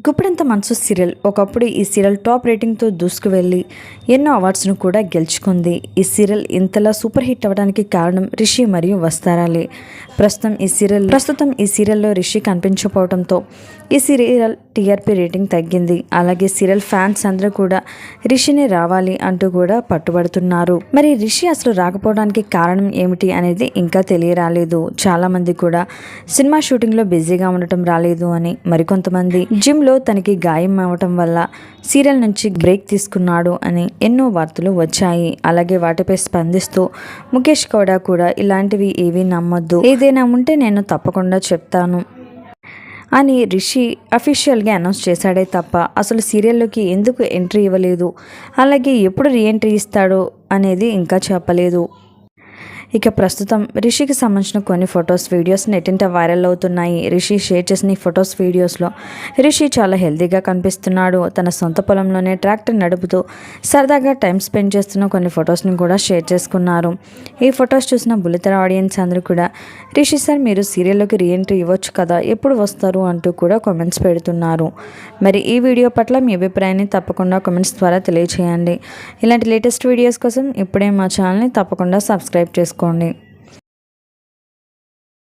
గుప్పెడంత మనసు సీరియల్ ఒకప్పుడు ఈ సీరియల్ టాప్ రేటింగ్తో దూసుకువెళ్ళి ఎన్నో అవార్డ్స్ను కూడా గెలుచుకుంది. ఈ సీరియల్ ఇంతలా సూపర్ హిట్ అవ్వడానికి కారణం రిషి మరియు వస్తారాలే. ప్రస్తుతం ఈ సీరియల్లో రిషి కనిపించకపోవడంతో ఈ సీరియల్ టీఆర్పీ రేటింగ్ తగ్గింది. అలాగే సీరియల్ ఫ్యాన్స్ అందరూ కూడా రిషిని రావాలి అంటూ కూడా పట్టుబడుతున్నారు. మరి రిషి అసలు రాకపోవడానికి కారణం ఏమిటి అనేది ఇంకా తెలియరాలేదు. చాలా మంది కూడా సినిమా షూటింగ్లో బిజీగా ఉండటం రాలేదు అని, మరికొంతమంది జిమ్లో తనకి గాయం అవ్వటం వల్ల సీరియల్ నుంచి బ్రేక్ తీసుకున్నాడు అని ఎన్నో వార్తలు వచ్చాయి. అలాగే వాటిపై స్పందిస్తూ ముఖేష్ గౌడ కూడా ఇలాంటివి ఏవీ నమ్మొద్దు, ఏదైనా ఉంటే నేను తప్పకుండా చెప్తాను అని రిషి అఫీషియల్గా అనౌన్స్ చేశాడే తప్ప అసలు సీరియల్లోకి ఎందుకు ఎంట్రీ ఇవ్వలేదు, అలాగే ఎప్పుడు రీఎంట్రీ ఇస్తాడో అనేది ఇంకా చెప్పలేదు. ఇక ప్రస్తుతం రిషికి సంబంధించిన కొన్ని ఫొటోస్ వీడియోస్ నెట్టింట వైరల్ అవుతున్నాయి. రిషి షేర్ చేసిన ఈ ఫొటోస్ వీడియోస్లో రిషి చాలా హెల్తీగా కనిపిస్తున్నాడు. తన సొంత పొలంలోనే ట్రాక్టర్ నడుపుతూ సరదాగా టైం స్పెండ్ చేస్తున్న కొన్ని ఫొటోస్ని కూడా షేర్ చేసుకున్నారు. ఈ ఫొటోస్ చూసిన బుల్లితెర ఆడియన్స్ అందరూ కూడా రిషి సార్ మీరు సీరియల్లోకి రీఎంట్రీ ఇవ్వచ్చు కదా, ఎప్పుడు వస్తారు అంటూ కూడా కామెంట్స్ పెడుతున్నారు. మరి ఈ వీడియో పట్ల మీ అభిప్రాయాన్ని తప్పకుండా కామెంట్స్ ద్వారా తెలియచేయండి. ఇలాంటి లేటెస్ట్ వీడియోస్ కోసం ఇప్పుడే మా ఛానల్ని తప్పకుండా సబ్స్క్రైబ్ చేసుకోండి.